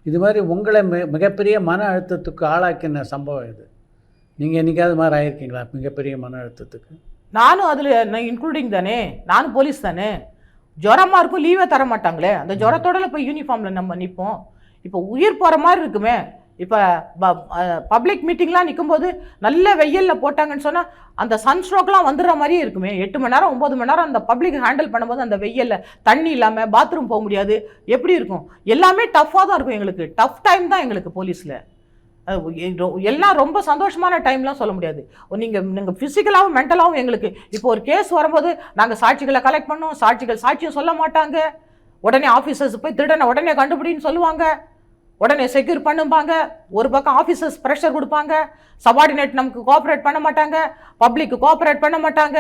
இது மாதிரி உங்களை மிகப்பெரிய மன அழுத்தத்துக்கு ஆளாக்கின சம்பவம் இது. நீங்கள் என்றைக்காவது மாதிரி ஆயிருக்கீங்களா மிகப்பெரிய மன அழுத்தத்துக்கு? நானும் அதில் நான் இன்க்ளூடிங் தானே, நானும் போலீஸ் தானே. ஜுரமாக இருக்கும், லீவே தர மாட்டாங்களே, அந்த ஜுரத்தோட போய் யூனிஃபார்மில் நம்ம நிற்போம். இப்போ உயிர் போகிற மாதிரி இருக்குமே. இப்போ பப்ளிக் மீட்டிங்லாம் நிற்கும்போது நல்ல வெயிலில் போட்டாங்கன்னு சொன்னால் அந்த சன்ஸ்ட்ரோக்லாம் வந்துடுற மாதிரியே இருக்குமே. 8 மணி நேரம் 9 மணி நேரம் அந்த பப்ளிக் ஹேண்டில் பண்ணும்போது அந்த வெயிலில் தண்ணி இல்லாமல் பாத்ரூம் போக முடியாது, எப்படி இருக்கும்? எல்லாமே டஃப்பாக தான் இருக்கும் எங்களுக்கு. டஃப் டைம் தான் எங்களுக்கு போலீஸில். எல்லாம் ரொம்ப சந்தோஷமான டைம்லாம் சொல்ல முடியாது. நீங்கள் ஃபிசிக்கலாகவும் மென்டலாகவும் எங்களுக்கு இப்போ ஒரு கேஸ் வரும்போது நாங்கள் சாட்சிகளை கலெக்ட் பண்ணோம், சாட்சியம் சொல்ல மாட்டாங்க, உடனே ஆஃபீஸர்ஸ் போய் திருடனை உடனே கண்டுபிடின்னு சொல்லுவாங்க, உடனே செக்யூர் பண்ணுவாங்க. ஒரு பக்கம் ஆஃபீஸர்ஸ் ப்ரெஷர் கொடுப்பாங்க, சபார்டினேட் நமக்கு கோஆப்ரேட் பண்ண மாட்டாங்க, பப்ளிக்கு கோஆப்ரேட் பண்ண மாட்டாங்க.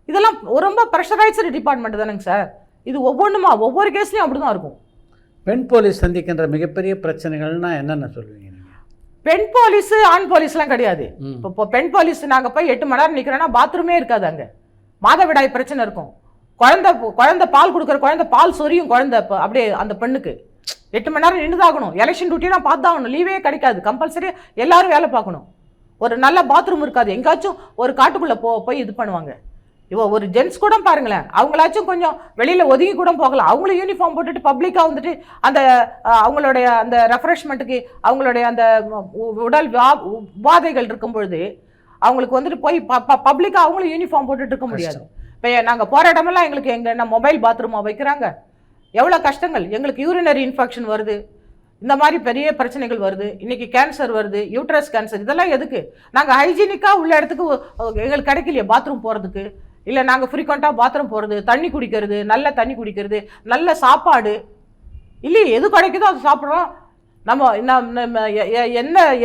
இதெல்லாம் ரொம்ப ப்ரெஷரைஸ்டு டிபார்ட்மெண்ட் தானேங்க சார். இது ஒவ்வொன்றுமா ஒவ்வொரு கேஸ்லையும் அப்படி தான் இருக்கும். பெண் போலீஸ் சந்திக்கின்ற மிகப்பெரிய பிரச்சனைகள்னா என்னென்ன சொல்லுவீங்க? பெண் போலீஸு ஆண் போலீஸ்லாம் கிடையாது. இப்போ பெண் போலீஸ் நாங்கள் போய் 8 மணி நேரம் நிற்கிறோன்னா பாத்ரூமே இருக்காது. அங்கே மாதவிடாய் பிரச்சனை இருக்கும். குழந்தை பால் கொடுக்குற குழந்தை பால் சொரியும் குழந்தை. இப்போ அப்படியே அந்த பெண்ணுக்கு 8 மணி நேரம் நின்றுதாகணும். எலெக்ஷன் டியூட்டிலாம் பார்த்தாகணும், லீவே கிடைக்காது. கம்பல்சரி எல்லாரும் வேலை பார்க்கணும். ஒரு நல்ல பாத்ரூம் இருக்காது. எங்கேயாச்சும் ஒரு காட்டுக்குள்ளே போய் இது பண்ணுவாங்க. இவ ஒரு ஜென்ட்ஸ் கூட பாருங்களேன், அவங்களாச்சும் கொஞ்சம் வெளியில் ஒதுங்கி கூட போகலாம். அவங்களும் யூனிஃபார்ம் போட்டுட்டு பப்ளிக்காக வந்துட்டு அந்த அவங்களுடைய அந்த ரெஃப்ரெஷ்மெண்ட்டுக்கு அவங்களுடைய அந்த உடல் உபாதைகள் இருக்கும் பொழுது அவங்களுக்கு வந்துட்டு போய் பப்ளிக்காக அவங்களும் யூனிஃபார்ம் போட்டுட்டு இருக்க முடியாது. இப்போ நாங்கள் போகிற இடமெல்லாம் எங்களுக்கு என்ன மொபைல் பாத்ரூமாக வைக்கிறாங்க. எவ்வளோ கஷ்டங்கள். எங்களுக்கு யூரினரி இன்ஃபெக்ஷன் வருது, இந்த மாதிரி பெரிய பிரச்சனைகள் வருது. இன்றைக்கி கேன்சர் வருது, யூட்ரஸ் கேன்சர். இதெல்லாம் எதுக்கு? நாங்கள் ஹைஜீனிக்காக உள்ள இடத்துக்கு எங்களுக்கு கிடைக்கலையே பாத்ரூம் போகிறதுக்கு. இல்லை நாங்கள் ஃப்ரீக்வெண்ட்டாக பாத்ரூம் போகிறது, தண்ணி குடிக்கிறது, நல்ல தண்ணி குடிக்கிறது, நல்ல சாப்பாடு இல்லையே, எது கிடைக்குதோ அது சாப்பிட்றோம். நம்ம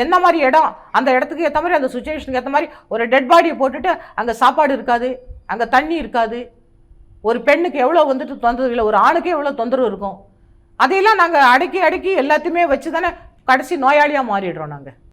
என்ன மாதிரி இடம், அந்த இடத்துக்கு ஏற்ற மாதிரி, அந்த சுச்சுவேஷனுக்கு ஏற்ற மாதிரி ஒரு டெட் பாடியை போட்டுட்டு அங்கே சாப்பாடு இருக்காது, அங்கே தண்ணி இருக்காது. ஒரு பெண்ணுக்கு எவ்வளோ வந்துட்டு தொந்தரவு இல்லை, ஒரு ஆணுக்கே எவ்வளோ தொந்தரவு இருக்கும். அதையெல்லாம் நாங்கள் அடக்கி எல்லாத்தையுமே வச்சு தானே கடைசி நோயாளியாக மாறிடுறோம் நாங்கள்.